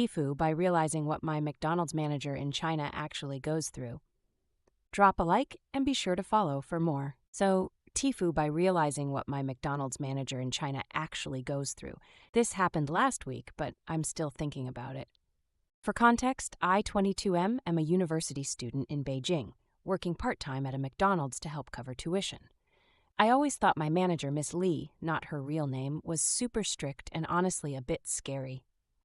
TIFU by realizing what my McDonald's manager in China actually goes through. Drop a like and be sure to follow for more. So, TIFU by realizing what my McDonald's manager in China actually goes through. This happened last week, but I'm still thinking about it. For context, I, 22M, am a university student in Beijing, working part-time at a McDonald's to help cover tuition. I always thought my manager, Miss Lee, not her real name, was super strict and honestly a bit scary.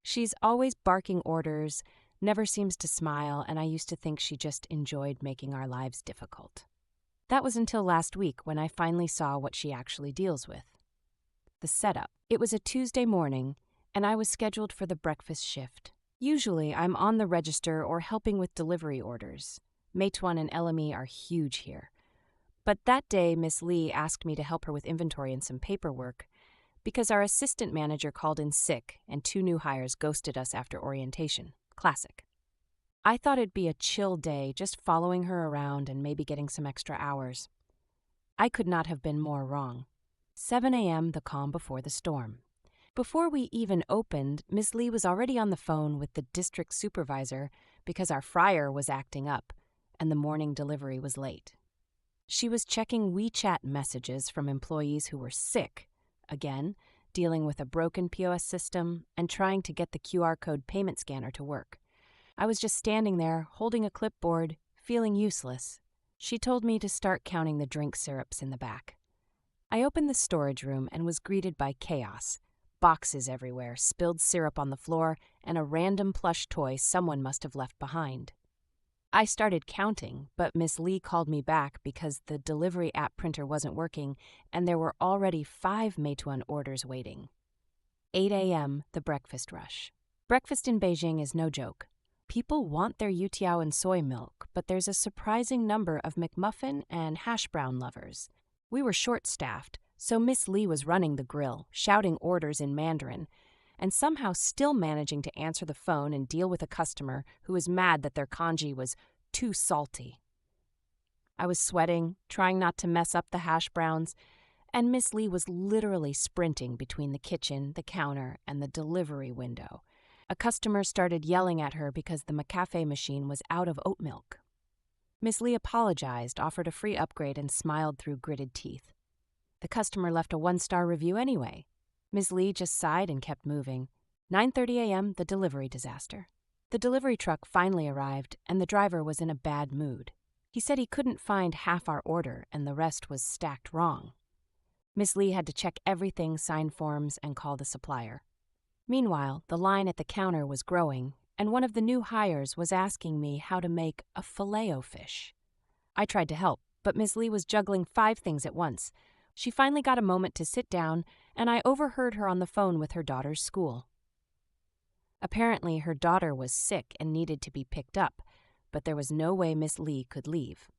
She's always barking orders, never seems to smile, and I used to think she just enjoyed making our lives difficult. That was until last week when I finally saw what she actually deals with. The setup. It was a Tuesday morning, and I was scheduled for the breakfast shift. Usually, I'm on the register or helping with delivery orders. Meituan and LME are huge here. But that day, Miss Lee asked me to help her with inventory and some paperwork because our assistant manager called in sick and 2 new hires ghosted us after orientation. Classic. I thought it'd be a chill day, just following her around and maybe getting some extra hours. I could not have been more wrong. 7 a.m., the calm before the storm. Before we even opened, Miss Lee was already on the phone with the district supervisor because our fryer was acting up and the morning delivery was late. She was checking WeChat messages from employees who were sick, again, dealing with a broken POS system and trying to get the QR code payment scanner to work. I was just standing there, holding a clipboard, feeling useless. She told me to start counting the drink syrups in the back. I opened the storage room and was greeted by chaos. Boxes everywhere, spilled syrup on the floor, and a random plush toy someone must have left behind. I started counting, but Miss Lee called me back because the delivery app printer wasn't working and there were already 5 Meituan orders waiting. 8 a.m., the breakfast rush. Breakfast in Beijing is no joke. People want their youtiao and soy milk, but there's a surprising number of McMuffin and hash brown lovers. We were short-staffed, so Miss Lee was running the grill, shouting orders in Mandarin, and somehow still managing to answer the phone and deal with a customer who was mad that their congee was too salty. I was sweating, trying not to mess up the hash browns, and Miss Lee was literally sprinting between the kitchen, the counter, and the delivery window. A customer started yelling at her because the McCafe machine was out of oat milk. Miss Lee apologized, offered a free upgrade, and smiled through gritted teeth. The customer left a 1-star review anyway. Ms. Lee just sighed and kept moving. 9:30 a.m., the delivery disaster. The delivery truck finally arrived, and the driver was in a bad mood. He said he couldn't find half our order, and the rest was stacked wrong. Ms. Lee had to check everything, sign forms, and call the supplier. Meanwhile, the line at the counter was growing, and one of the new hires was asking me how to make a filet-o-fish. I tried to help, but Ms. Lee was juggling 5 things at once. She finally got a moment to sit down, and I overheard her on the phone with her daughter's school. Apparently, her daughter was sick and needed to be picked up, but there was no way Miss Lee could leave.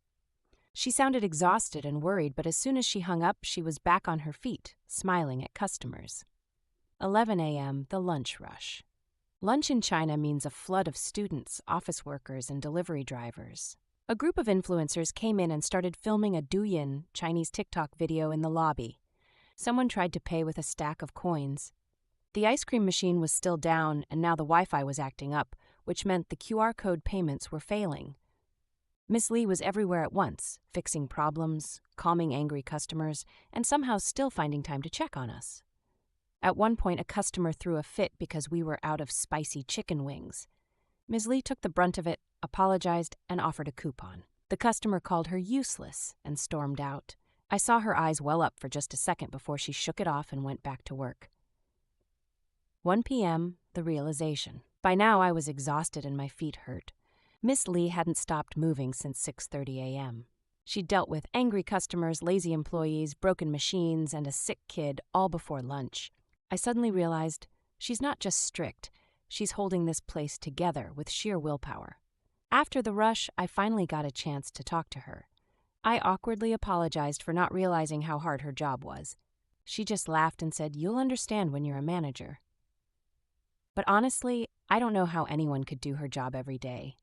She sounded exhausted and worried, but as soon as she hung up, she was back on her feet, smiling at customers. 11 a.m., the lunch rush. Lunch in China means a flood of students, office workers, and delivery drivers. A group of influencers came in and started filming a Douyin, Chinese TikTok video in the lobby. Someone tried to pay with a stack of coins. The ice cream machine was still down, and now the Wi-Fi was acting up, which meant the QR code payments were failing. Miss Lee was everywhere at once, fixing problems, calming angry customers, and somehow still finding time to check on us. At one point, a customer threw a fit because we were out of spicy chicken wings. Ms. Lee took the brunt of it, apologized, and offered a coupon. The customer called her useless and stormed out. I saw her eyes well up for just a second before she shook it off and went back to work. 1 p.m., the realization. By now, I was exhausted and my feet hurt. Miss Lee hadn't stopped moving since 6:30 a.m. She dealt with angry customers, lazy employees, broken machines, and a sick kid all before lunch. I suddenly realized she's not just strict, she's holding this place together with sheer willpower. After the rush, I finally got a chance to talk to her. I awkwardly apologized for not realizing how hard her job was. She just laughed and said, "You'll understand when you're a manager." But honestly, I don't know how anyone could do her job every day.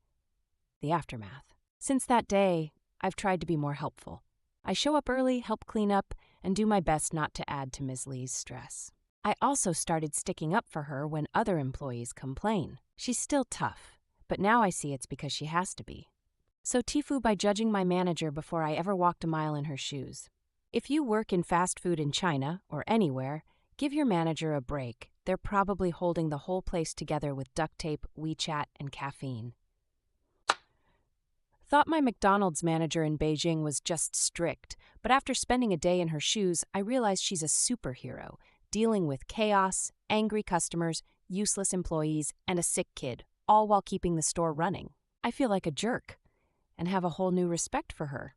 The aftermath. Since that day, I've tried to be more helpful. I show up early, help clean up, and do my best not to add to Ms. Lee's stress. I also started sticking up for her when other employees complain. She's still tough, but now I see it's because she has to be. So TIFU by judging my manager before I ever walked a mile in her shoes. If you work in fast food in China or anywhere, give your manager a break. They're probably holding the whole place together with duct tape, WeChat, and caffeine. Thought my McDonald's manager in Beijing was just strict, but after spending a day in her shoes, I realized she's a superhero, dealing with chaos, angry customers, useless employees, and a sick kid, all while keeping the store running. I feel like a jerk and have a whole new respect for her.